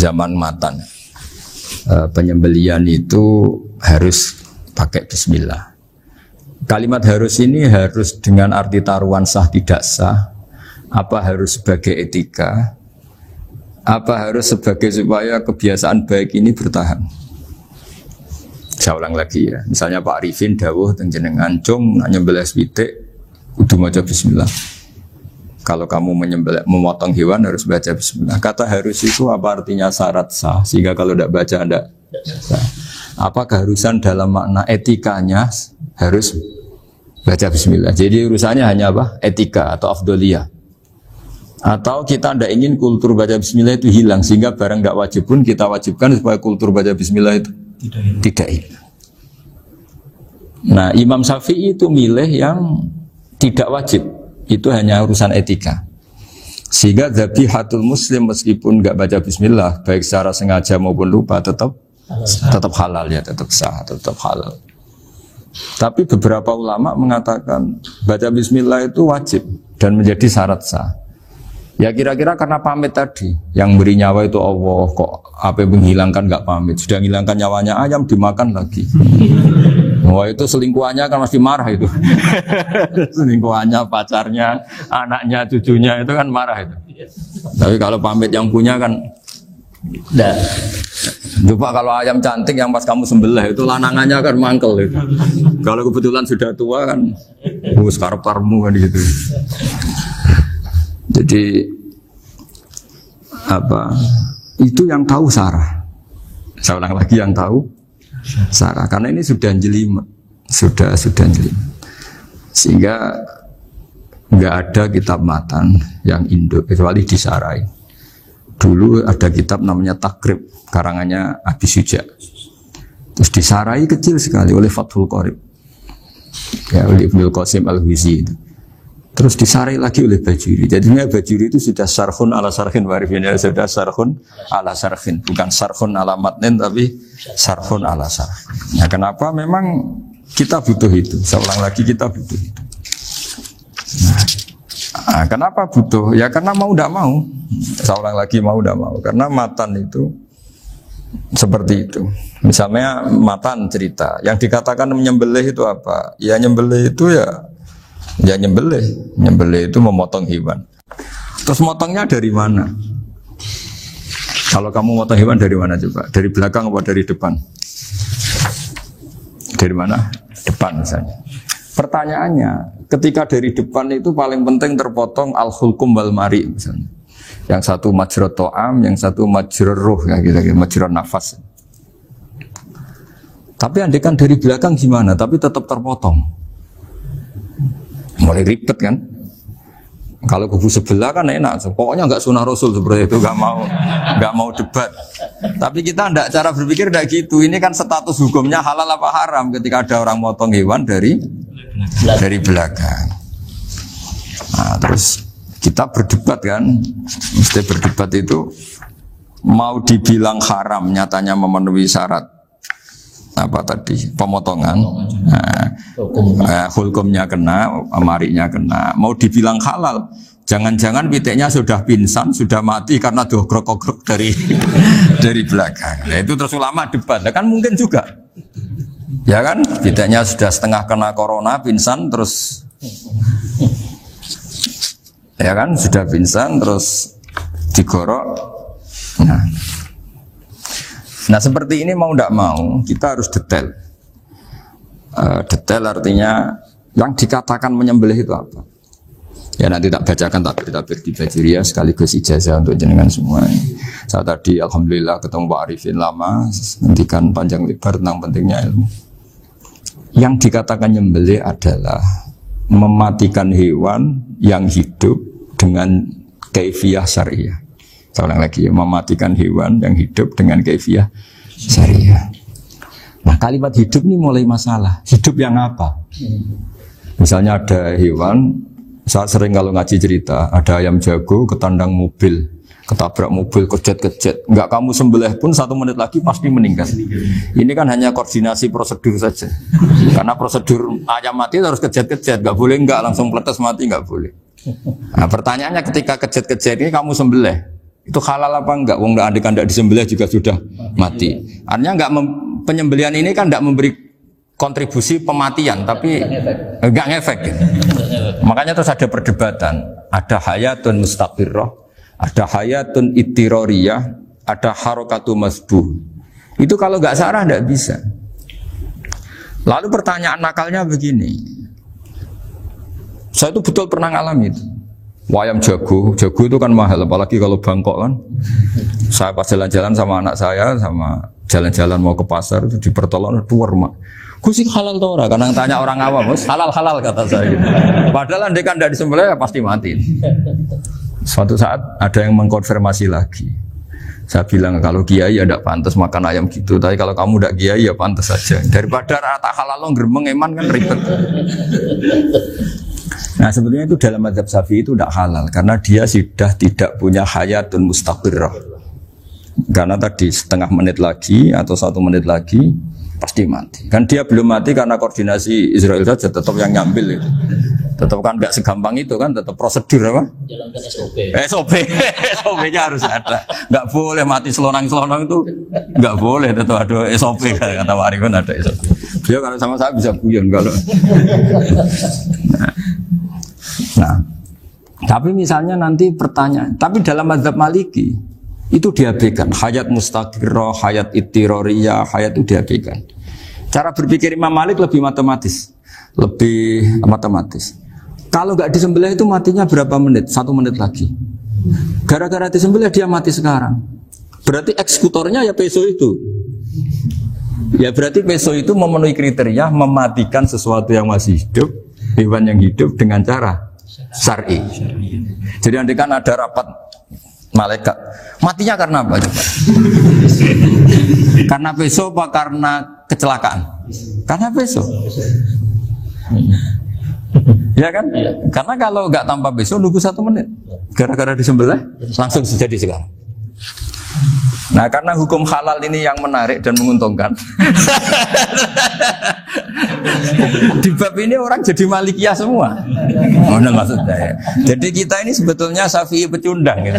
zaman Matan. Penyembelian itu harus pakai bismillah. Kalimat harus ini harus dengan arti taruhan sah tidak sah, apa harus sebagai etika, apa harus sebagai supaya kebiasaan baik ini bertahan. Saya ulang lagi ya, misalnya Pak Arifin dawuh teng jenengan cung nak nyembelih pitik kudu maca bismillah. Kalau kamu memotong hewan harus baca bismillah. Kata harus itu apa artinya syarat sah, sehingga kalau tidak baca tidak sah. Apa keharusan dalam makna etikanya harus baca bismillah. Jadi urusannya hanya apa? Etika atau afdoliyah. Atau kita tidak ingin kultur baca bismillah itu hilang, sehingga barang tidak wajib pun kita wajibkan supaya kultur baca bismillah itu tidak hilang. Nah, Imam Syafi'i itu milih yang tidak wajib. Itu hanya urusan etika. Sehingga dhabihatul muslim meskipun enggak baca bismillah, baik secara sengaja maupun lupa tetap halal ya, tetap sah, tetap halal. Tapi beberapa ulama mengatakan baca bismillah itu wajib dan menjadi syarat sah. Ya kira-kira karena pamit tadi, yang beri nyawa itu Allah, kok apa yang menghilangkan enggak pamit, sudah menghilangkan nyawanya ayam dimakan lagi. Wah itu selingkuhannya kan masih marah itu. Selingkuhannya, pacarnya, anaknya, cucunya itu kan marah itu. Tapi kalau pamit yang punya kan dah. Coba kalau ayam cantik yang pas kamu sembelih itu lanangannya kan mangkel itu. Kalau kebetulan sudah tua kan karep-karepmu kan gitu. Jadi apa? Itu yang tahu Sarah. Saya ulang lagi, yang tahu Sarah, karena ini sudah jelimet, sudah jelimet, sehingga nggak ada kitab matan yang Indo kecuali disarai. Dulu ada kitab namanya Takrib, karangannya Abi Suja, terus disarai kecil sekali oleh Fathul Qorib, ya oleh Ibnul Qasim Al-Huzi itu. Terus disarai lagi oleh Bajuri. Jadinya Bajuri itu sudah sarhun ala sarhin warifin, sudah sarhun ala sarhin, bukan sarhun ala matnin tapi sarhun ala sarhin. Nah, kenapa? Memang kita butuh itu. Saya ulang lagi, kita butuh itu. Nah, kenapa butuh? Ya karena mau tidak mau. Saya ulang lagi, mau tidak mau. Karena matan itu seperti itu. Misalnya matan cerita, yang dikatakan menyembelih itu apa? Ya nyembelih itu ya nyembelih itu memotong hewan. Terus motongnya dari mana? Kalau kamu motong hewan dari mana coba? Dari belakang atau dari depan? Dari mana? Depan misalnya. Pertanyaannya, ketika dari depan itu paling penting terpotong al-hulkum wal mari misalnya. Yang satu majrur to'am, yang satu majrur ruh, ya gitu, majrur nafas. Tapi andaikan dari belakang gimana? Tapi tetap terpotong. Mulai ribet kan? Kalau kubu sebelah kan enak, pokoknya nggak sunnah Rasul seperti itu, nggak mau debat. Tapi kita ndak, cara berpikir ndak gitu. Ini kan status hukumnya halal apa haram ketika ada orang motong hewan dari belakang. Nah, terus kita berdebat kan, mesti berdebat itu mau dibilang haram, nyatanya memenuhi syarat apa tadi pemotongan, hukumnya kena, amarinya kena. Mau dibilang halal, jangan-jangan pitiknya sudah pingsan, sudah mati karena dogrok-ogrok dari belakang. Nah, itu terus ulama debat, kan mungkin juga, ya kan? Pitiknya sudah setengah kena corona, pingsan terus, ya kan? Sudah pingsan terus digorok. Nah seperti ini mau tidak mau kita harus detail. Detail artinya yang dikatakan menyembelih itu apa? Ya nanti tak bacakan tabir-tabir di Bajiria sekaligus ijazah untuk jenengan semua. Saya tadi alhamdulillah ketemu Pak Arifin lama, nantikan panjang lebar tentang pentingnya ilmu. Yang dikatakan menyembelih adalah mematikan hewan yang hidup dengan kaifiyah syariah. Saya ulang lagi, mematikan hewan yang hidup dengan kaifiyah syariah. Nah kalimat hidup ini mulai masalah. Hidup yang apa? Misalnya ada hewan, saya sering kalau ngaji cerita, ada ayam jago ketandang mobil, ketabrak mobil, kejet-kejet. Enggak kamu sembelih pun 1 menit lagi pasti meninggal. Ini kan hanya koordinasi prosedur saja. Karena prosedur ayam mati harus kejet-kejet, enggak boleh enggak langsung peletes mati, enggak boleh. Nah pertanyaannya ketika kejet-kejet ini kamu sembelih, Itu halal apa enggak? Wong ndak andekan ndak disembelih juga sudah mati. Artinya penyembelihan ini kan ndak memberi kontribusi pematian, tapi enggak ngefek. Gitu. Makanya terus ada perdebatan. Ada hayatun mustaqirrah, ada hayatun ittirariyah, ada harokatu masbuh. Itu kalau enggak sarah enggak bisa. Lalu pertanyaan nakalnya begini. Saya itu betul pernah ngalami itu. Wayam jago itu kan mahal, apalagi kalau Bangkok kan. Saya pas jalan-jalan sama anak saya, sama jalan-jalan mau ke pasar itu di pertolongan dua rumah. Kusik halal tuh orang, kadang tanya orang awam, halal kata saya. Gitu. Padahal andai kan tidak disembelih ya pasti mati. Suatu saat ada yang mengkonfirmasi lagi. Saya bilang kalau kiai ya tidak pantas makan ayam gitu, tapi kalau kamu tidak kiai ya pantas saja. Daripada rata halal lo geremeng eman kan ribet. Nah sebetulnya itu dalam mazhab Syafi'i itu tidak halal karena dia sudah tidak punya hayatun mustaqirrah. Karena tadi setengah menit lagi atau 1 menit lagi pasti mati. Kan dia belum mati karena koordinasi Israel saja, tetap yang ngambil itu. Tetap kan nggak segampang itu kan, tetap prosedur apa? Jalankan SOP. SOP-nya harus ada. Nggak boleh mati selonang-selonang itu, nggak boleh. Tetap ada SOP kata Warifun ada SOP. Dia kalau sama saya bisa guyon kalau. Nah, tapi misalnya nanti pertanyaan, tapi dalam mazhab Maliki itu diabaikan, hayat mustaqirrah, hayat ittirariyah, hayat itu diabaikan. Cara berpikir Imam Malik lebih matematis. Kalau nggak disembelih itu matinya berapa menit? 1 menit lagi. Gara-gara disembelih dia mati sekarang. Berarti eksekutornya ya peso itu. Ya berarti peso itu memenuhi kriteria mematikan sesuatu yang masih hidup, hewan yang hidup dengan cara syar'i. Jadi andai kan ada rapat malaikat, matinya karena apa? Coba? Karena peso apa karena kecelakaan? Karena peso. Ya kan? Karena kalau nggak tanpa peso nunggu 1 menit. Gara-gara disembelih langsung terjadi sekarang. Nah karena hukum halal ini yang menarik dan menguntungkan. Di bab ini orang jadi Malikiyah semua. Mana maksudnya ya? Jadi kita ini sebetulnya Syafi'i pecundang gitu.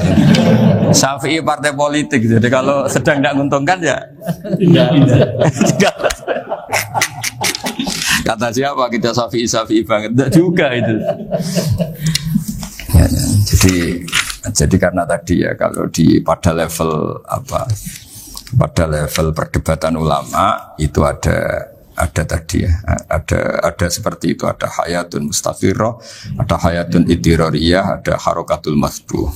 Syafi'i partai politik. Jadi kalau sedang tidak menguntungkan ya kata siapa kita Syafi'i banget. Tidak juga itu. Ya. Jadi karena tadi ya kalau pada level perdebatan ulama itu ada tadi ya ada seperti itu, ada hayatun mustaqirrah, ada hayatun ittirariyah, ada harokatul masbuh.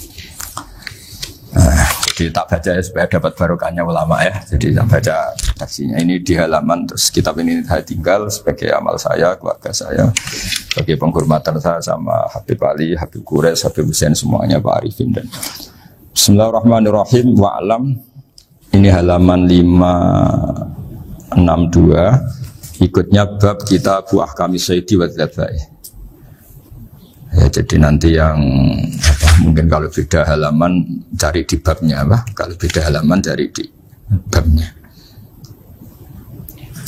Jadi tak baca ya supaya dapat barokahnya ulama ya. Jadi tak baca taksinya ini di halaman, terus kitab ini saya tinggal sebagai amal saya, keluarga saya, sebagai penghormatan saya sama Habib Ali, Habib Qures, Habib Hussein semuanya, Pak Arifin dan Bismillahirrahmanirrahim. Wa'lam, ini halaman 562, ikutnya bab kita buah kami Sayyidi wa Dzabai. Ya, jadi nanti yang mungkin kalau beda halaman cari di babnya kalau beda halaman cari di babnya.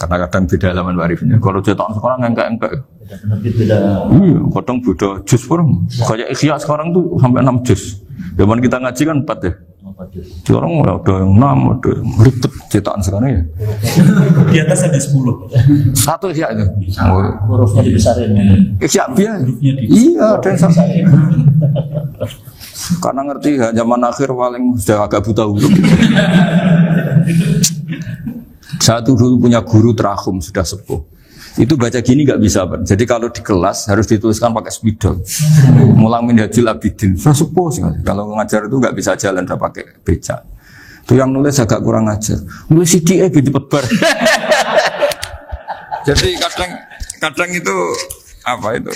Karena kadang beda halaman warifnya. Kalau cetak sekarang enggak. Beda. Iya, kadang beda juz pun. Kayak Ikhya sekarang tuh sampai 6 juz. Zaman kita ngaji kan 4 ya. Sekarang ada yang 6, ada yang ribet cetakan sekarang ya. Di atas ada 10. Satu Ikhya itu. Hurufnya dibesarin. Ikhya biar. Iya, ada yang satu. Karena ngerti zaman akhir paling sudah agak buta huruf. Satu dulu punya guru terakhum sudah sepuh. Itu baca gini nggak bisa, Pak. Jadi kalau di kelas harus dituliskan pakai spidol. Mulang Minhajul Abidin, sudah sepuh sekali. Kalau ngajar itu nggak bisa jalan, udah pakai becak. Itu yang nulis agak kurang ajar. Nulis CDE gitu bar. Jadi kadang itu itu.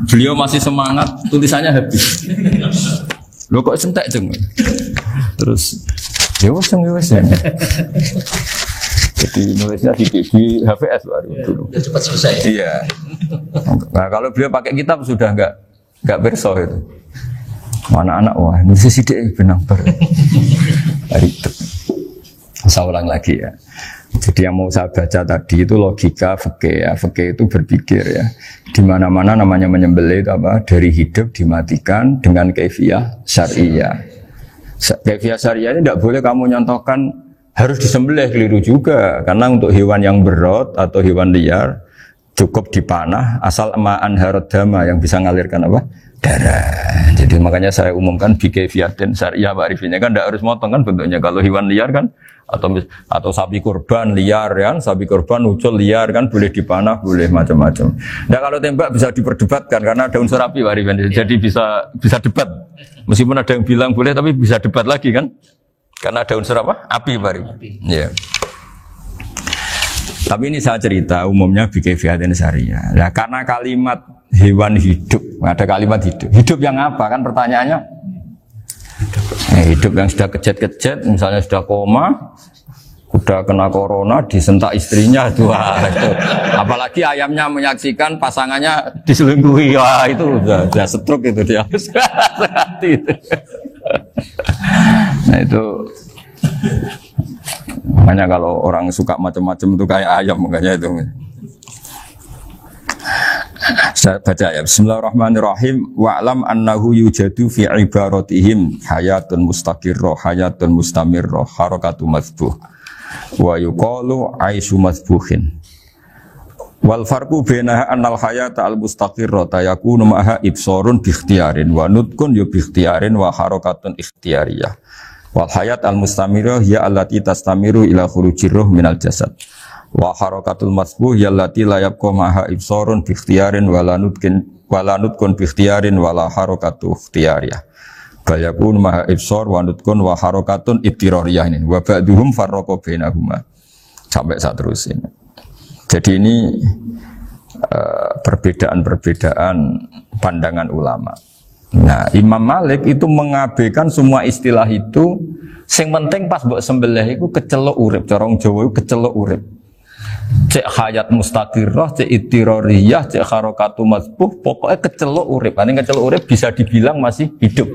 Beliau masih semangat, tulisannya habis. Loh kok sentek jeng. Terus ya wes. Jadi nulisnya di HVS baru dulu. Udah cepat selesai. Iya. Nah kalau beliau pakai kitab sudah enggak berso itu. Anak-anak wah nulis sidik benang ber. Ribet. Saya ulang lagi ya. Jadi yang mau saya baca tadi itu logika fikih ya. Fikih itu berpikir ya. Di mana-mana namanya menyembelih itu apa? Dari hidup dimatikan dengan kaifiyah syar'iyah. Kaifiah syariah ini tidak boleh kamu nyontohkan harus disembelih, keliru juga. Karena untuk hewan yang berot atau hewan liar cukup dipanah asal ma'an harodama yang bisa mengalirkan apa? Darah. Jadi makanya saya umumkan bikaifiatin syariah Pak Arifinnya kan tidak harus motong kan bentuknya. Kalau hewan liar kan atau sapi kurban liar kan, sapi kurban ucul liar kan boleh dipanah, boleh macam-macam. Nah kalau tembak bisa diperdebatkan karena ada unsur api Pak Arifin. Jadi bisa debat. Meskipun ada yang bilang boleh tapi bisa debat lagi kan? Karena ada unsur apa? Api Pak Arifin. Iya. Tapi ini saya cerita umumnya bikaifiatin syariah. Nah karena kalimat hewan hidup, ada kalimat hidup. Hidup yang apa kan pertanyaannya? Hidup yang sudah kejet-kejet, misalnya sudah koma, udah kena corona, disentak istrinya, itu. Apalagi ayamnya menyaksikan pasangannya diselingkuhi, wah itu udah stroke itu dia. Itu. Nah itu. Makanya kalau orang suka macam-macam itu kayak ayam makanya itu. Saya baca ya. Bismillahirrahmanirrahim. Wa'lam annahu yujadu fi ibaratihim hayatun mustaqirrah, hayatun mustamirrah, harakatu madhbuh. Wa yuqalu aisyu madhbuhin. Wal farqu bainaha annal hayata al mustaqirrah yakunu ma'aha ibsarun bi ikhtiyarin wa nutqun bi ikhtiyarin wa harakatun ikhtiyariyah. Wal hayat al mustamirah ya allati tastamiru ila khurujir ruh minal jasad. Wa harakatul masbuh ya allati la yabqa maha ibsarun bi ikhtiyarin wala nutqun bi ikhtiyarin wala harakatu ikhtiyariyah. Bal yakun maha ibsar wa nutqun wa harakatun ibtirariyah ini. Wa ba'duhum farraqa bainahuma. Sampai saat terus ini. Jadi ini perbedaan-perbedaan pandangan ulama. Nah, Imam Malik itu mengabaikan semua istilah itu. Sing penting pas mbok sembelih iku kecelok urip, cara wong Jawa iku kecelok urip. Cek hayat mustaqirrah, cek ittirariyah, cek harakatu mazbuh, pokoknya kecelok urip. Ane kecelok urip bisa dibilang masih hidup.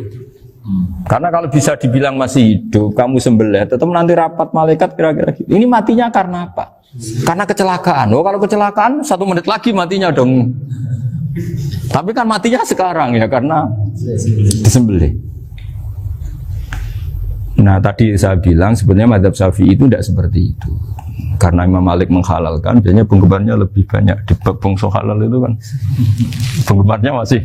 Karena kalau bisa dibilang masih hidup, kamu sembelih tetap nanti rapat malaikat kira-kira gitu. Ini matinya karena apa? Karena kecelakaan. Oh, kalau kecelakaan 1 menit lagi matinya dong. Tapi kan matinya sekarang ya karena disembelih. Nah tadi saya bilang sebenarnya mazhab Syafi'i itu tidak seperti itu. Karena Imam Malik menghalalkan, biasanya penggemarnya lebih banyak. Di bab bongso halal itu kan penggemarnya masih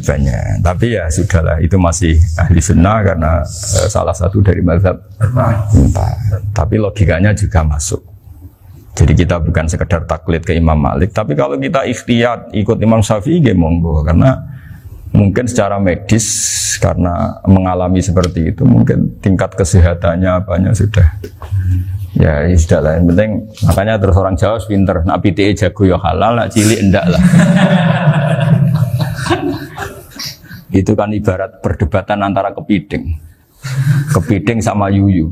banyak. Tapi ya sudahlah, itu masih ahli sunnah karena salah satu dari mazhab 4. Tapi logikanya juga masuk. Jadi kita bukan sekedar taklid ke Imam Malik, tapi kalau kita ikhtiyat ikut Imam Syafi'i ya monggo, karena mungkin secara medis karena mengalami seperti itu mungkin tingkat kesehatannya apanya sudah ya sudah lah. Yang penting makanya terus orang Jawa pinter, nak PTE jago ya halal, nak cilik enggak lah. Itu kan ibarat perdebatan antara kepiting sama yuyu.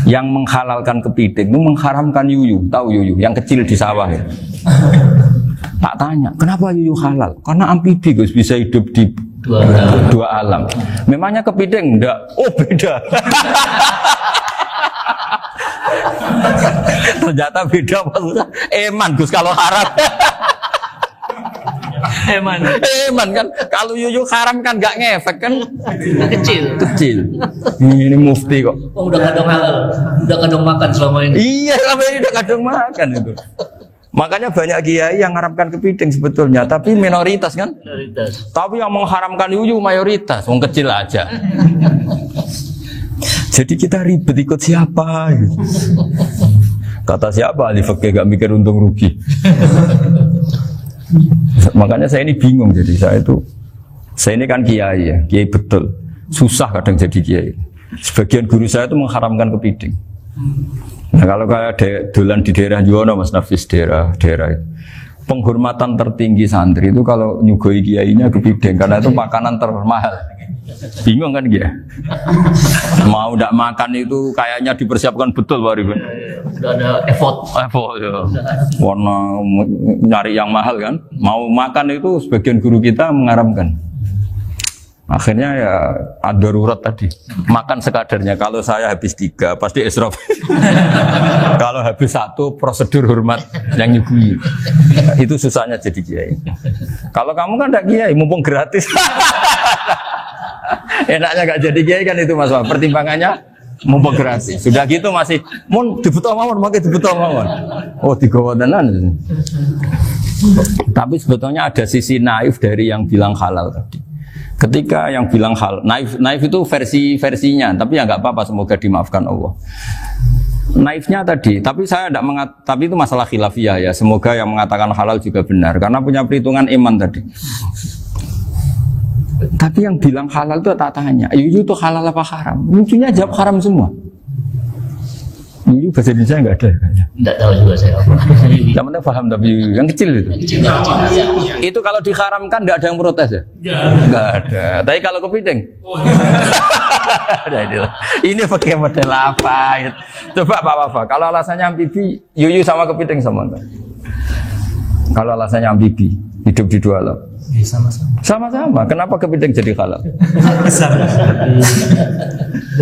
Yang menghalalkan kepiting itu mengharamkan yuyu. Tahu yuyu yang kecil di sawah ya? Tak tanya kenapa yuyu halal, karena amfibi Gus, bisa hidup di dua alam. Memangnya kepiting enggak? Oh beda. Ternyata beda maksudnya. Eman Gus kalau haram. Eman kan kalau yuyu haram kan nggak ngefek kan, kecil. Ini mufti kok. Oh, udah kadang halal, udah kadang makan selama ini. Iya, selama ini udah kadang makan itu. Makanya banyak kiai yang mengharamkan kepiting sebetulnya, tapi minoritas kan. Minoritas. Tapi yang mengharamkan yuyu mayoritas, wong kecil aja. Jadi kita ribet ikut siapa? Kata siapa ahli fikih gak mikir untung rugi. Makanya saya ini bingung, jadi saya ini kan kiai ya, kiai betul, susah kadang jadi kiai. Sebagian guru saya itu mengharamkan kepiting. Nah kalau kayak dolan di daerah Juwono, Mas Nafis daerah itu, penghormatan tertinggi santri itu kalau nyugoi kiainya kepiting, karena itu makanan termahal. Bingung kan dia? Mau tidak makan itu kayaknya dipersiapkan betul Pak Ribun. Sudah ada effort ya. Warna nyari yang mahal kan. Mau makan itu sebagian guru kita mengharamkan. Akhirnya ya ada darurat tadi. Makan sekadarnya. Kalau saya habis 3 pasti israf. Kalau habis 1 prosedur hormat yang nyugui. Itu susahnya jadi kiai. Kalau kamu kan tidak kiai, mumpung gratis. Enaknya gak jadi kiai kan itu Mas. Pertimbangannya mumpung gratis. Sudah gitu masih mun dibutuh mawon, makai dibutuh mawon. Oh, digawa tenan. Tapi sebetulnya ada sisi naif dari yang bilang halal tadi. Ketika yang bilang naif itu versinya, tapi ya nggak apa-apa, semoga dimaafkan Allah. Naifnya tadi, tapi saya tidak tapi itu masalah khilafiyah ya. Semoga yang mengatakan halal juga benar, karena punya perhitungan iman tadi. Tapi yang bilang halal itu tak tanya, itu halal apa haram? Lucunya jawab haram semua. Ini bahasa Indonesia nggak ada kayaknya. Nggak tahu juga saya apa. Yang penting paham, tapi yang kecil itu. Itu kalau diharamkan nggak ada yang protes ya? Nggak ada. Tapi kalau kepiting? Ini pakai model apa? Coba Pak Wafa, kalau alasannya amfibi, yuyu sama kepiting sama enggak? Kalau alasannya amfibi, hidup di dua alam. Sama-sama. Sama-sama. Kenapa kepiting jadi halal?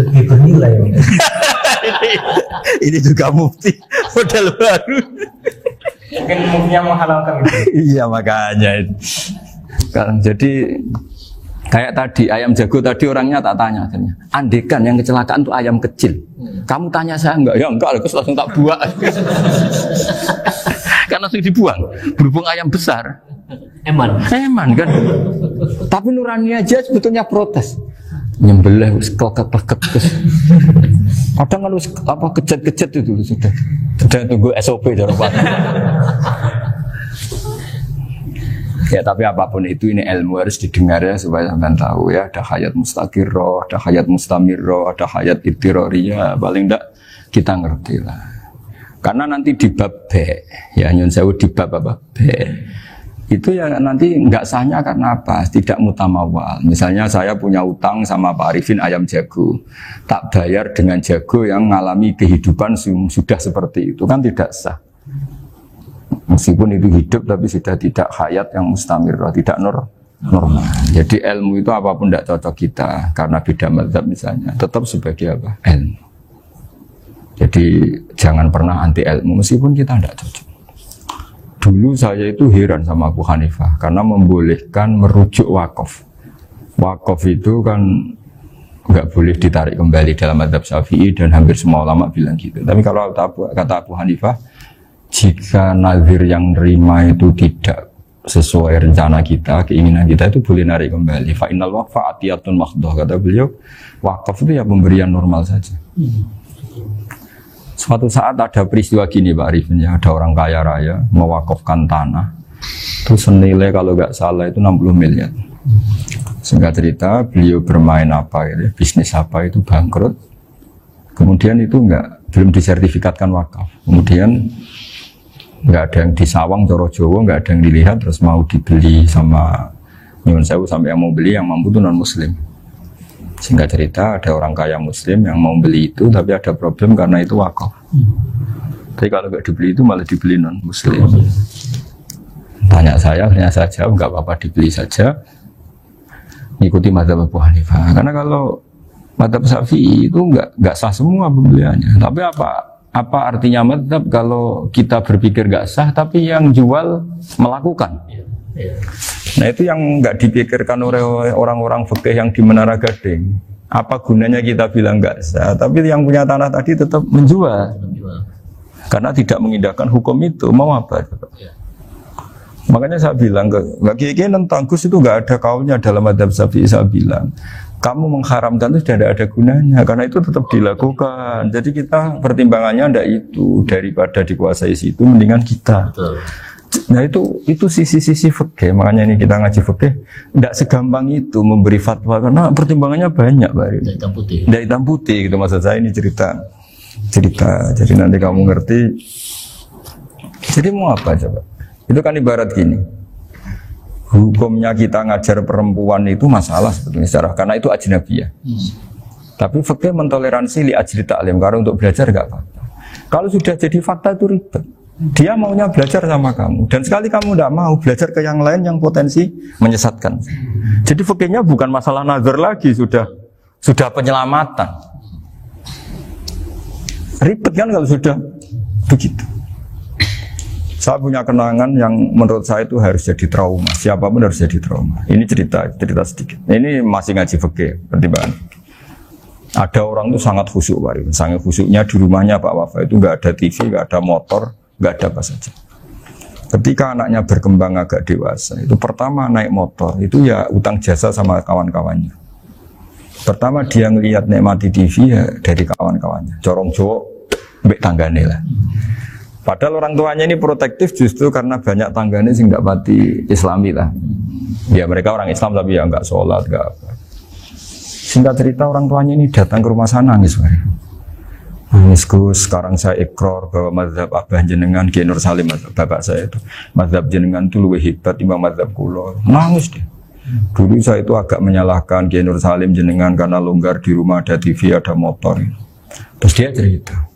Lebih bernilai. Ini juga mufti model baru. Mungkin muftinya menghalalkan itu. Iya makanya. Kan jadi kayak tadi ayam jago tadi orangnya tak tanya akhirnya. Andekan yang kecelakaan itu ayam kecil. Kamu tanya saya enggak? Ya enggak, aku langsung tak buang. Kan langsung dibuang. Berhubung ayam besar. Eman kan. Tapi nurani aja sebetulnya protes. Nyembelih wis kleket-kleket terus. Kadang kan apa kejet-kejet itu sudah tunggu SOP dari Pak. Ya tapi apapun itu ini ilmu harus didengar ya supaya sampean tahu ya, ada hayat mustaqirroh, ada hayat mustamirroh, ada hayat ittiroriyah, paling enggak kita ngerti lah. Karena nanti di bab B, ya nyun sewu di bab apa? B. Itu ya nanti nggak sahnya karena apa? Tidak mutamawal. Misalnya saya punya utang sama Pak Arifin ayam jago, tak bayar dengan jago yang mengalami kehidupan sudah seperti itu kan tidak sah. Meskipun itu hidup tapi sudah tidak hayat yang mustamirah, tidak normal. Jadi ilmu itu apapun tidak cocok kita karena beda mazhab misalnya, tetap sebagai apa? Ilmu. Jadi jangan pernah anti ilmu meskipun kita tidak cocok. Dulu saya itu heran sama Abu Hanifah karena membolehkan merujuk wakaf. Wakaf itu kan nggak boleh ditarik kembali dalam mazhab Syafi'i dan hampir semua ulama bilang gitu. Tapi kalau kata Abu Hanifah, jika nazir yang nerima itu tidak sesuai rencana kita, keinginan kita itu boleh narik kembali. Fa innal waqfa atiyatun makhdoh, kata beliau. Wakaf itu ya pemberian normal saja. Suatu saat ada peristiwa gini Pak Arifin ya, ada orang kaya raya mewakafkan tanah itu senilai kalau nggak salah itu 60 miliar. Singkat cerita beliau bermain apa gitu, bisnis apa itu bangkrut. Kemudian itu belum disertifikatkan wakaf. Kemudian nggak ada yang disawang Coro Jowo, nggak ada yang dilihat, terus mau dibeli sama nyuwun sewu sampai yang mau beli yang mampu itu non muslim. Singkat cerita ada orang kaya muslim yang mau beli itu tapi ada problem karena itu wakaf. Tapi kalau nggak dibeli itu malah dibeli non muslim. Tanya saya jawab nggak apa-apa dibeli saja. Ngikuti mazhab Abu Hanifah. Karena kalau mazhab Syafi'i itu nggak sah semua pembeliannya. Tapi apa artinya mazhab kalau kita berpikir nggak sah tapi yang jual melakukan? Nah itu yang nggak dipikirkan oleh orang-orang fikih yang di Menara Gading. Apa gunanya kita bilang nggak sah, tapi yang punya tanah tadi tetap menjual, karena tidak mengindahkan hukum itu. Mau apa? Makanya saya bilang nggak kiai tentang Gus itu nggak ada kaulnya dalam mazhab Syafi'i. Saya bilang kamu mengharamkan itu tidak ada gunanya, karena itu tetap dilakukan. Jadi kita pertimbangannya ndak itu, daripada dikuasai situ mendingan kita. Betul. Nah itu sisi-sisi fikih. Makanya ini kita ngaji fikih tidak segampang itu memberi fatwa karena pertimbangannya banyak Pak. Tidak hitam putih gitu maksud saya, ini cerita. Jadi nanti kamu ngerti. Jadi mau apa coba? Itu kan ibarat gini. Hukumnya kita ngajar perempuan itu masalah sebetulnya secara karena itu ajnabiyah. Tapi fikih mentoleransi li ajli ta'lim karena untuk belajar enggak apa-apa. Kalau sudah jadi fakta itu ribet. Dia maunya belajar sama kamu dan sekali kamu tidak mau belajar ke yang lain yang potensi menyesatkan. Jadi fikihnya bukan masalah nazar lagi, sudah penyelamatan. Ribet kan kalau sudah begitu. Saya punya kenangan yang menurut saya itu harus jadi trauma. Siapapun harus jadi trauma. Ini cerita sedikit. Ini masih ngaji fikih, pertimbangan. Ada orang itu sangat khusyuk, Pak Rifin. Sangat khusyuknya di rumahnya Pak Wafa itu nggak ada TV, nggak ada motor, nggak ada apa saja. Ketika anaknya berkembang agak dewasa, itu pertama naik motor, itu ya utang jasa sama kawan-kawannya. Pertama dia ngelihat nikmati TV ya dari kawan-kawannya. Corong Jawa, mbek tanggane lah. Padahal orang tuanya ini protektif justru karena banyak tangganya sing nggak pati Islami lah. Ya mereka orang Islam tapi ya nggak sholat, nggak apa. Singkat cerita orang tuanya ini datang ke rumah sana nangis, nangis Gus. Sekarang saya ikrar bahwa mazhab abah jenengan Kiai Nur Salim, bapak saya itu mazhab jenengan itu lebih hebat timbang mazhab kula. Nangis dia. Dulu saya itu agak menyalahkan Kiai Nur Salim jenengan karena longgar di rumah ada TV ada motor. Terus dia cerita.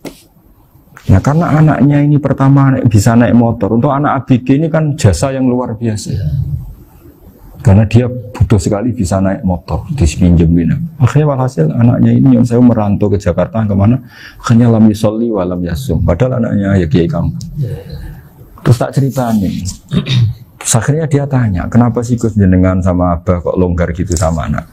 Nah karena anaknya ini pertama bisa naik motor, untuk anak ABG ini kan jasa yang luar biasa. Karena dia butuh sekali bisa naik motor, dipinjemin. Akhirnya walhasil anaknya ini yang saya merantau ke Jakarta kemana, hanya lam yusolli wa lam yasum. Padahal anaknya ya kiai kampung. Terus tak ceritanya. Akhirnya dia tanya, kenapa sih Gus jenengan sama abah kok longgar gitu sama anak?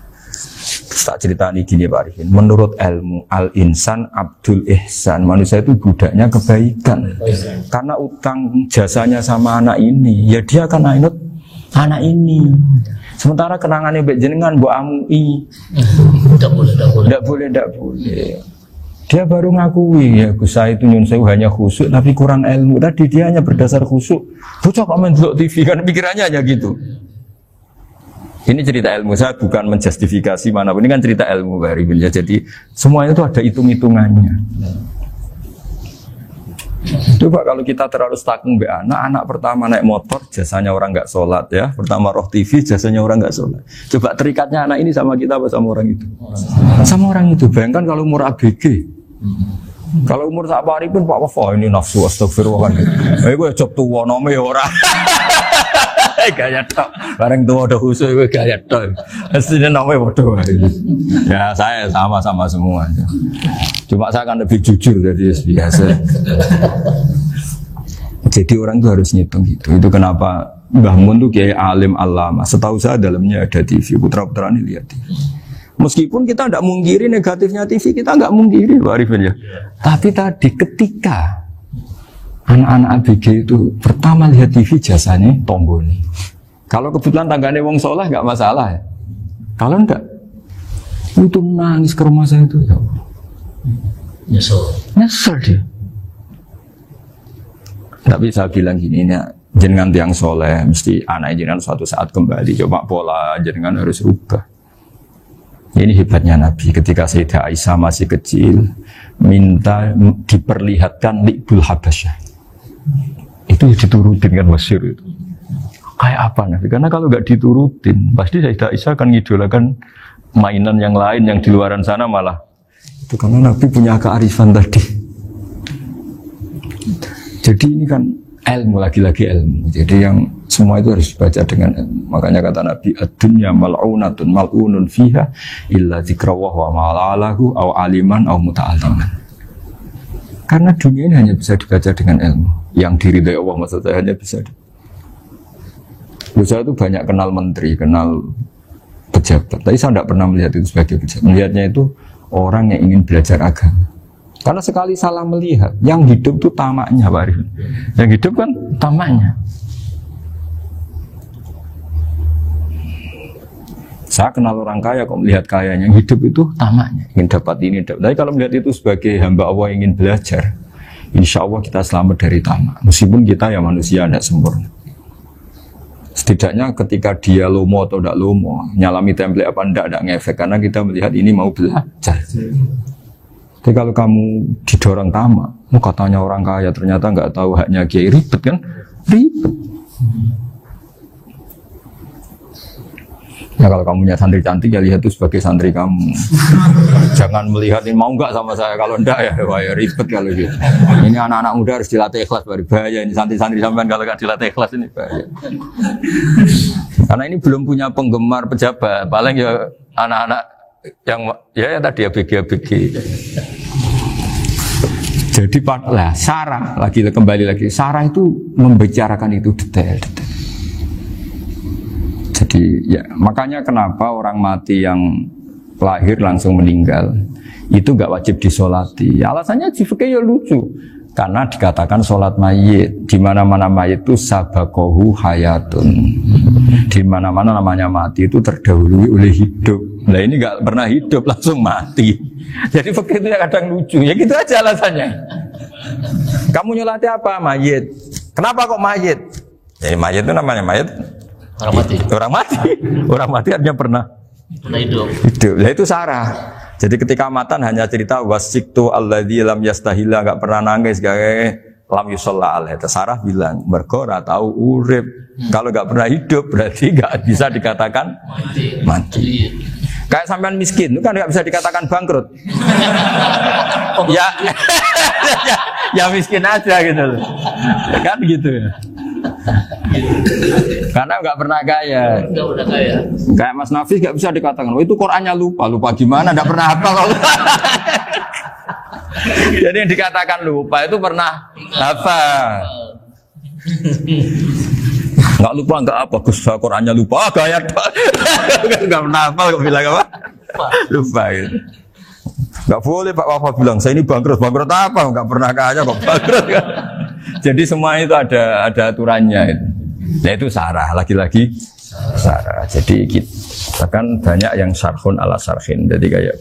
Tak cerita ini gini Pak Arifin, menurut ilmu al-insan abdul ihsan, manusia itu budaknya kebaikan. Karena utang jasanya sama anak ini, ya dia akan ainut anak ini. Sementara kenangannya Mbak jenengan Mbak Amui, tidak boleh. Dia baru ngakui ya Gus saya itu nyun sewu hanya khusyuk tapi kurang ilmu. Tadi dia hanya berdasar khusyuk. Bocah kok main delok TV kan pikirannya hanya gitu. Ini cerita ilmu, saya bukan menjustifikasi manapun, ini kan cerita ilmu Pak Arifin ya. Jadi semuanya itu ada hitung-hitungannya. Coba kalau kita terlalu stakung be anak pertama naik motor jasanya orang nggak sholat ya, pertama roh TV jasanya orang nggak sholat. Coba terikatnya anak ini sama kita apa sama orang itu? Sama orang itu. Bayangkan kalau umur ABG, kalau umur sak pari pun Pak Wafa ini nafsu astagfirullah kan. Gue job tua nome orang. Gaya tok, bareng tua udah khusus gue gaya tok. Aslinya namanya bodoh. Ya saya sama semua. Cuma saya akan lebih jujur dari biasa. Jadi orang itu harus ngitung gitu. Itu kenapa Mbah Mun tuh kiai alim alama. Setahu saya dalamnya ada TV. Putra-putra ini lihat TV. Meskipun kita tidak mungkiri negatifnya TV, kita nggak mungkiri Pak Arifin ya. Tapi tadi ketika anak-anak ABG itu pertama lihat TV jasanya tombol nih. Kalau kebetulan tanggane wong soleh nggak masalah ya. Kalau enggak, itu nangis ke rumah saya itu. Nyesel dia. Tapi saya bilang gini, ini jenengan tiang soleh, mesti anak jenengan suatu saat kembali. Coba pola jenengan harus rubah. Ini hebatnya Nabi. Ketika Sayyidah Aisyah masih kecil, minta diperlihatkan Li'bul Habasyah. Itu diturutin kan masyhur itu. Kayak apa Nabi? Karena kalau nggak diturutin, pasti Sayyidah Aisyah akan ngidolakan mainan yang lain yang di luaran sana malah. Itu karena Nabi punya kearifan tadi. Jadi ini kan ilmu, lagi-lagi ilmu. Jadi yang semua itu harus dibaca dengan ilmu. Makanya kata Nabi, ad-dunya mal'unatun mal'unun fiha illa dzikrawah wa ma'alahu aw aliman aw muta'alliman. Karena dunia ini hanya bisa dibaca dengan ilmu. Yang diridai Allah maksud saya hanya bisa. Saya itu banyak kenal menteri, kenal pejabat. Tapi saya tidak pernah melihat itu sebagai pejabat. Melihatnya itu orang yang ingin belajar agama. Karena sekali salah melihat, yang hidup itu tamaknya Pak Arifin. Yang hidup kan tamaknya. Saya kenal orang kaya kok melihat kayanya, yang hidup itu tamaknya, ingin dapat ini, dapat. Tapi kalau melihat itu sebagai hamba Allah yang ingin belajar, insya Allah kita selamat dari tamak. Meskipun kita ya manusia tidak sempurna. Setidaknya ketika dia lomo atau tidak lomo, nyalami template apa tidak ngefek, karena kita melihat ini mau belajar. Tapi kalau kamu didorong tamak, katanya orang kaya ternyata nggak tahu haknya kiai, ribet kan? Ribet. Ya kalau kamu punya santri cantik ya lihat itu sebagai santri kamu. Jangan melihat ini mau nggak sama saya, kalau enggak ya wah ya ribet kalau gitu. Ini anak-anak muda harus dilatih ikhlas, bahaya ini santri-santri sampean kalau nggak dilatih ikhlas ini bahaya. Karena ini belum punya penggemar pejabat, paling ya anak-anak yang ya tadi ABG. Jadi lah Sarah kembali lagi Sarah itu membicarakan itu detail. Jadi ya makanya kenapa orang mati yang lahir langsung meninggal itu nggak wajib disolati. Alasannya fikih ya lucu. Karena dikatakan sholat mayit, di mana-mana mayit itu sabakohu hayatun, di mana-mana namanya mati itu terdahului oleh hidup. Nah ini nggak pernah hidup langsung mati. Jadi fikih itu ya kadang lucu, ya gitu aja alasannya. Kamu nyolati apa? Mayit. Kenapa kok mayit? Ya mayit itu namanya mayit. Orang mati. Orang mati. Orang mati artinya pernah hidup. Hidup. Nah itu Sarah. Jadi ketika matan hanya cerita wasiktu alladzi lam yastahila, enggak pernah nangis, lam yusalla alaih. Sarah bilang mergo ora tahu urip. Kalau enggak pernah hidup berarti enggak bisa dikatakan mati. Kayak sampean miskin itu kan enggak bisa dikatakan bangkrut. ya miskin aja gitu loh. Kan gitu ya. Karena nggak pernah kaya. Kayak Mas Nafis nggak bisa dikatakan, oh itu Qurannya lupa gimana? Nggak pernah hafal. Jadi yang dikatakan lupa itu pernah hafal. Nggak lupa nggak apa, Gus Qurannya lupa, gaya nggak pernah hafal kok bilang apa? Lupa gitu. Nggak boleh Pak Wafa bilang saya ini bangkrut apa? Nggak pernah kaya kok bangkrut kan? Jadi semua itu ada aturannya itu. Nah itu Sarah, lagi-lagi Sarah. Jadi kita kan banyak yang syarhun ala syarhin. Jadi kayak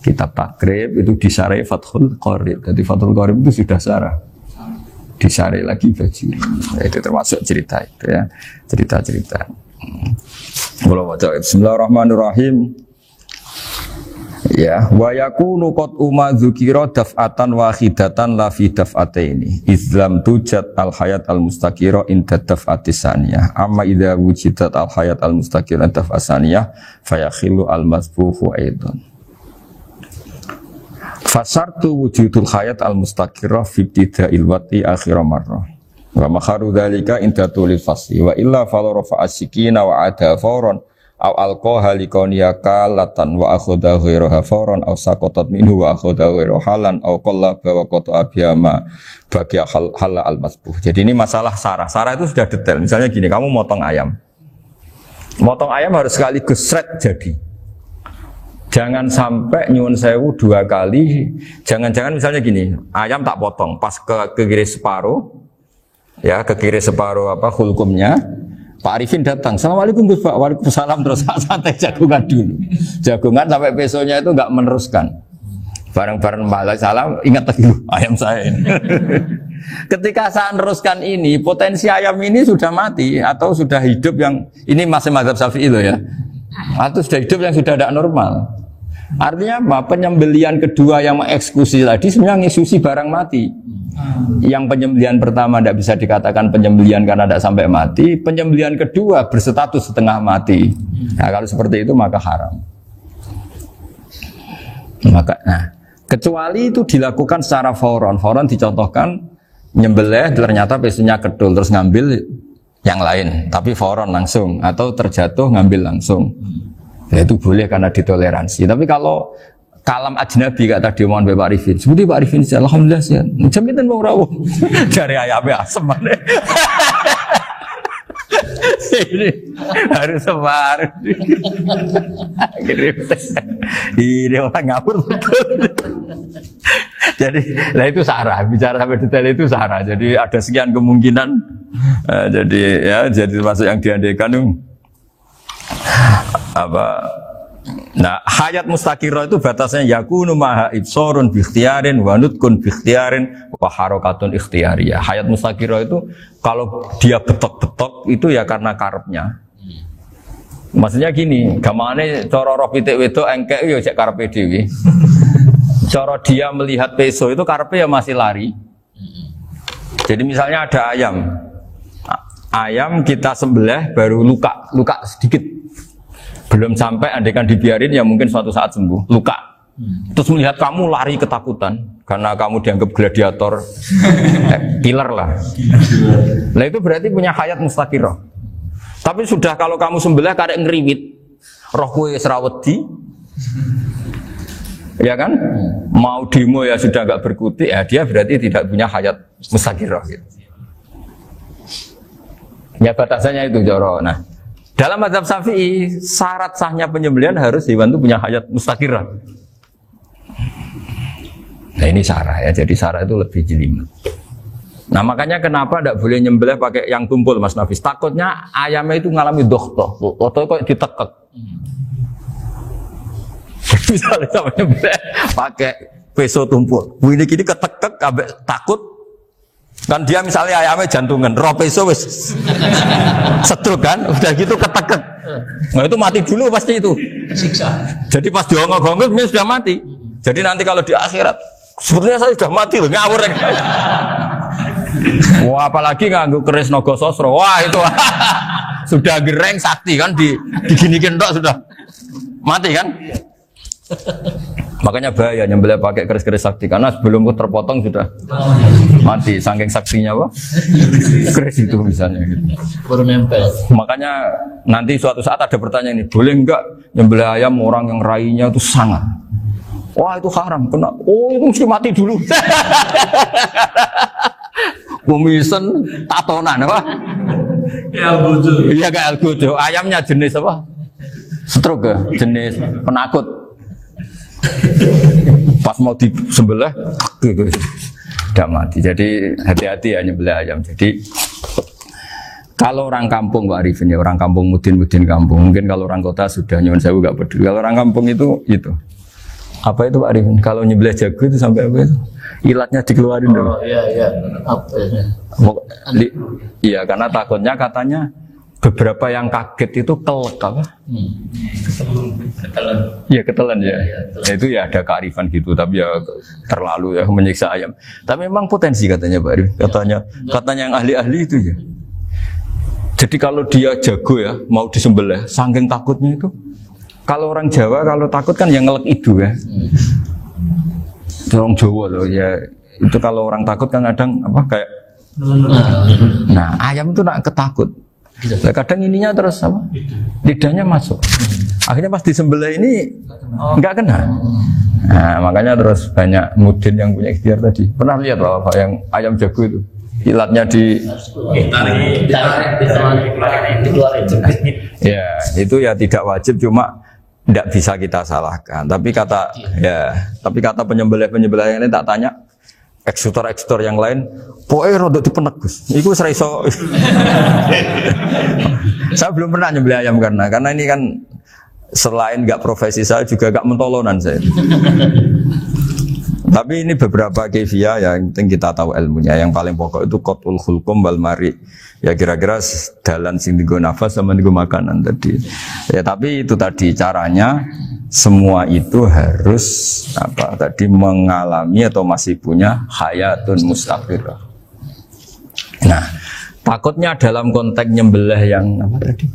kitab takrib itu disarai Fathul Qorib. Jadi Fathul Qorib itu sudah Sarah. Disarai lagi Bajuri. Nah, itu termasuk cerita itu ya. Cerita-cerita. Kalau baca Bismillahirrahmanirrahim. Ya, wa yakunu qad dzukira daf'atan wahidatan la fi daf'ataini. Islam tujad al hayat al mustaqira inda daf'atis saniyah. Amma idza wujidat al hayat al mustaqira daf'as saniyah fayakhilu al masbuhu aidan. Fasartu wujudul hayat al mustaqira fi ibtida'il wati akhir marrah. Wa makharu dzalika inda tulil fasli wa illa fala rafa'a sikina wa ada fawran aw alqaha liqaniyaka latan wa akhadha ghayraha fawran aw saqatat minhu wa akhadha ghayra halan aw qalla wa qata abiyama bagi hal al masbuh. Jadi ini masalah Sarah. Sarah itu sudah detail. Misalnya gini, kamu motong ayam. Motong ayam harus sekaligus shred jadi. Jangan sampai nyuwun sewu 2 kali. Jangan-jangan misalnya gini, ayam tak potong pas ke kiri separuh. Ya, ke kiri separuh hulkumnya. Pak Arifin datang, Assalamualaikum Gus Pak, waalaikumsalam, terus santai jagungan dulu. Jagungan sampai besoknya itu enggak meneruskan. Bareng-bareng balik salam, ingat lagi ayam saya ini. Ketika saya meneruskan ini, potensi ayam ini sudah mati atau sudah hidup yang ini masih mazhab Syafi'i loh ya. Atau sudah hidup yang sudah tidak normal. Artinya apa? Penyembelian kedua yang mengeksekusi tadi sebenarnya ngisusi barang mati. Yang penyembelian pertama tidak bisa dikatakan penyembelian karena tidak sampai mati. Penyembelian kedua berstatus setengah mati. Nah, kalau seperti itu maka haram. Kecuali itu dilakukan secara fauron. Fauron dicontohkan nyembelih ternyata pesunya kedul terus ngambil yang lain. Tapi fauron langsung atau terjatuh ngambil langsung. Ya, itu boleh karena ditoleransi. Tapi kalau kalam ajnabi kata tadi mohon Pak Arifin. Seperti Pak Arifin saya alhamdulillah sih. Jaminan mau rawuh. Dari ayamnya asem mana. Ini harus sebar. Ini orang ngawur betul. Jadi, lah itu Sarah. Bicara sampai detail itu Sarah. Jadi ada sekian kemungkinan. Jadi termasuk yang diandaikan Nah, hayat mustaqirah itu batasnya yakunu maha ibsorun biikhtiarin wa nutqun biikhtiarin wa harakatun ikhtiyariyah. Hayat mustaqirah itu kalau dia betok-betok itu ya karena karepnya. Maksudnya gini, gamane cara roh pitik wedok engkek ya cek karepe dhewe. Cara dia melihat peso itu karepe ya masih lari. Jadi misalnya ada ayam. Ayam kita sembelih baru luka sedikit. Belum sampai andaikan dibiarin ya mungkin suatu saat sembuh, luka. Terus melihat kamu lari ketakutan karena kamu dianggap gladiator, killer lah. Nah itu berarti punya hayat mustaqirah. Tapi sudah kalau kamu sembelih karek ngeriwit, roh kue serawedi, Ya kan? Mau demo ya sudah nggak berkutik, ya dia berarti tidak punya hayat mustaqirah gitu. Ya batasannya itu Joro. Nah, dalam mazhab Syafi'i syarat sahnya penyembelihan harus hewan itu punya hayat mustaqirah. Nah ini sarah ya, jadi sarah itu lebih jelimet. Nah makanya kenapa tidak boleh nyembelih pakai yang tumpul Mas Nafis? Takutnya ayamnya itu ngalami dohtoh, atau kok ditekek. Misalnya sama nyembelih pakai peso tumpul, ini kini ketekek, takut. Kan dia misalnya ayamnya jantungan, roh peso wis setruk kan, udah gitu ketekek. Nah itu mati dulu pasti itu. Siksa. Jadi pas diongok-ongok dia sudah mati. Jadi nanti kalau di akhirat, sebetulnya saya sudah mati loh, ngawur. Wah apalagi nganggu keris nogo sosro, wah itu sudah gereng sakti kan diginikin dok sudah mati kan. Makanya bahaya nyembelih pakai keris-keris sakti karena sebelum terpotong sudah mati saking saktinya apa? Keris itu misalnya gitu. Baru nempel. Makanya nanti suatu saat ada pertanyaan ini, boleh enggak nyembelih ayam orang yang rainya itu sangat? Wah itu haram, kena. Oh itu mesti mati dulu. Kumisen tatonan apa? Ya bodoh. Iya kayak algojo. Ayamnya jenis apa? Stroke ya? Jenis penakut. Pas mau disembelih, tidak mati. Jadi hati-hati ya nyembelih ayam. Jadi kalau orang kampung Pak Arifin ya, orang kampung mudin kampung. Mungkin kalau orang kota sudah nyuwun sewu gak peduli. Kalau orang kampung itu apa itu Pak Arifin? Kalau nyembelih jago itu sampai apa itu? Ilatnya dikeluarin dulu. Oh iya. Apa ya? Iya karena takutnya katanya beberapa yang kaget itu kelek apa? Ketelan. Iya ketelan ya. Itu ya ada kearifan gitu, tapi ya terlalu ya menyiksa ayam. Tapi memang potensi katanya Pak Arif. Katanya yang ahli-ahli itu ya. Jadi kalau dia jago ya mau disembelih, saking takutnya itu. Kalau orang Jawa kalau takut kan yang ngelek itu ya. Orang Jawa loh ya. Itu kalau orang takut kan kadang apa kayak. Nah ayam itu nak ketakut. Nah, kadang ininya terus apa? Lidahnya masuk. Akhirnya pas disembelih ini enggak kena. Nah, makanya terus banyak mudin yang punya ikhtiar tadi. Pernah lihat Bapak yang ayam jago itu? Ilatnya dikeluarin. Ya, itu ya tidak wajib cuma tidak bisa kita salahkan. Tapi kata penyembelih yang ini tak tanya eksekutor yang lain, pokoknya rodok dipenek Gus. Iku seraiso. Saya belum pernah nyembelih ayam karena ini kan selain nggak profesi saya juga nggak mentolonan saya. Tapi ini beberapa kefiah yang penting kita tahu ilmunya. Yang paling pokok itu qatul khulqum wal mari. Ya kira-kira dalan sing digo nafas sama digo makanan tadi. Ya tapi itu tadi caranya. Semua itu harus mengalami atau masih punya hayatun mustaqirah. Nah, takutnya dalam konteks nyembelih yang apa tadi?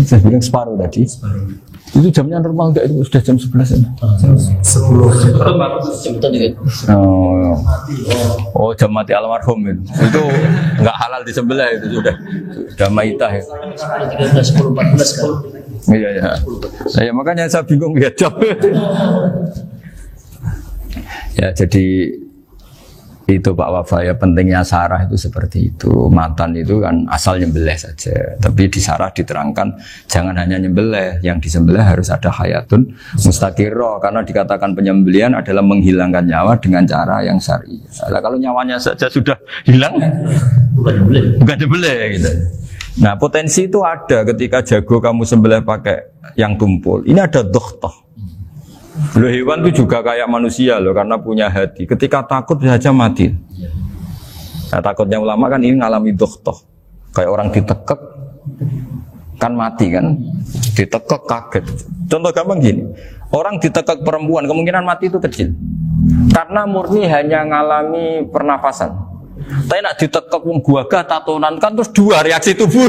Saya bilang separuh tadi. Itu jamnya normal enggak itu sudah jam 11 ya? 10. Oh, jam mati almarhum itu. Itu enggak halal disembelih itu sudah maitah ya. 13, 10, 14 kan. Iya. Ya makanya saya bingung lihat jam. Ya jadi itu Pak Wafa ya pentingnya sarah itu seperti itu. Matan itu kan asal nyembelih saja. Tapi di sarah diterangkan jangan hanya nyembelih, yang disembelih harus ada hayatun mustaqirah karena dikatakan penyembelihan adalah menghilangkan nyawa dengan cara yang syar'i. Nah, kalau nyawanya saja sudah hilang bukan nyembelih gitu. Nah potensi itu ada ketika jago kamu sembelih pakai yang tumpul. Ini ada dohtoh. Loh hewan itu juga kayak manusia loh karena punya hati. Ketika takut saja mati. Nah takutnya ulama kan ini ngalami dohtoh. Kayak orang ditekek kan mati kan. Ditekek kaget. Contoh gampang gini. Orang ditekek perempuan kemungkinan mati itu kecil. Karena murni hanya ngalami pernafasan. Tapi nak ditekek gua tatonan kan terus dua reaksi tubuh.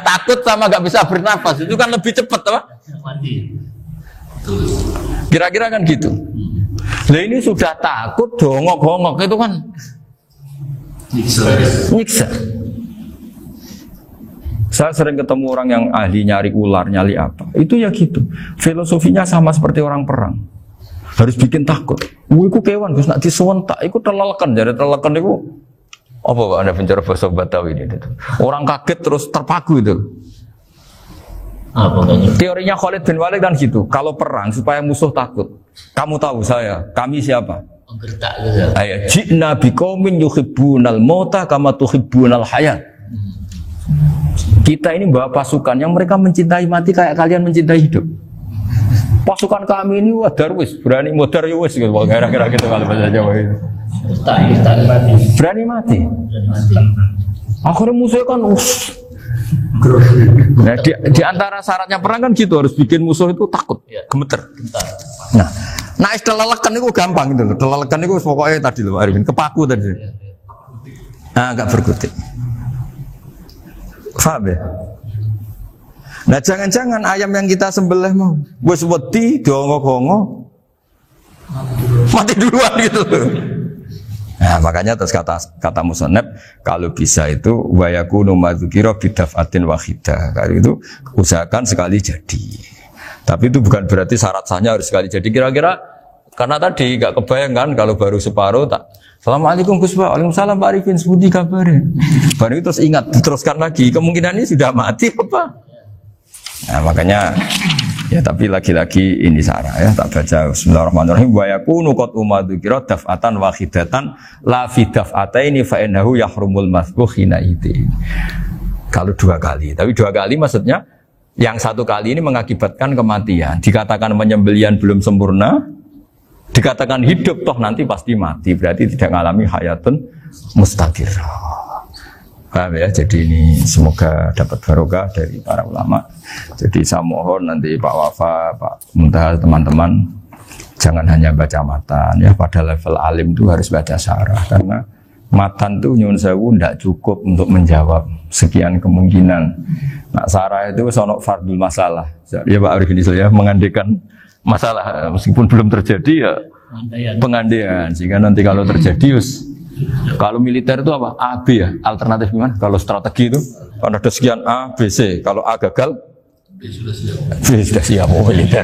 Takut sama gak bisa bernafas itu kan lebih cepat apa? Mati. Kira-kira kan gitu. Lah ini sudah takut dongok-dongok itu kan nyiksa. Saya sering ketemu orang yang ahli nyari ular, nyari apa. Itu ya gitu. Filosofinya sama seperti orang perang. Harus bikin takut. Iku kewan Gus nak disewentak iku telelekan, jare telelekan iku apa kok Anda bicara bahasa Betawi ini? Orang kaget terus terpaku itu. Apa kayaknya? Teorinya Khalid bin Walid kan gitu. Kalau perang supaya musuh takut. Kamu tahu saya, kami siapa? Gertak gitu. Ayat ji'na biqaumin yuhibbunal mauta kama tuhibbunal hayat. Kita ini bawa pasukan yang mereka mencintai mati kayak kalian mencintai hidup. Pasukan kami ini wah darwis, berani modar ya wis gitu. Kira-kira gitu kalau bahasa Jawa itu. Gertak mati. Berani mati. Dan mati. Akhirnya musuh kan nah, di antara syaratnya perang kan gitu, harus bikin musuh itu takut, gemeter. Nah istilah lelekan itu gampang gitu loh. Lelekan itu pokoknya tadi loh Arifin, kepaku tadi. Nah agak berkutik. Paham ya? Nah jangan-jangan ayam yang kita sembelih mau wis wedi dongok-dongok mati duluan gitu. Nah makanya terus kata musannaf kalau bisa itu wa yakunu madzukira bidafatin wahidah. Kalau itu usahakan sekali jadi. Tapi itu bukan berarti syarat sahnya harus sekali jadi. Kira-kira karena tadi gak kebayangkan kalau baru separuh tak Assalamualaikum Gus Pak, waalaikumsalam Pak Arifin, sebuti kabarnya. Baru itu terus ingat, diteruskan lagi. Kemungkinan ini sudah mati apa? Nah makanya ya tapi lagi-lagi ini sarah ya tak baca Bismillahirrahmanirrahim wa yakunu qad umadzukira daf'atan wahidatan la fi daf'ataini fa innahu yahrumul masbuh hina idi. Kalau dua kali, tapi dua kali maksudnya yang satu kali ini mengakibatkan kematian. Dikatakan penyembelian belum sempurna, dikatakan hidup toh nanti pasti mati, berarti tidak mengalami hayatun mustaqirah. Paham ya? Jadi ini semoga dapat barokah dari para ulama. Jadi saya mohon nanti Pak Wafa, Pak Muntaha, teman-teman jangan hanya baca matan ya, pada level alim itu harus baca syarah karena matan itu nyuwun sewu tidak cukup untuk menjawab sekian kemungkinan. Nah syarah itu sono fardul masalah. Ya Pak Arifin ya mengandekan masalah meskipun belum terjadi ya pengandaian sehingga nanti kalau terjadi kalau militer itu apa? A, B ya? Alternatif gimana? Kalau strategi itu kan ada sekian A, B, C. Kalau A gagal B sudah siap. B sudah siap, militer.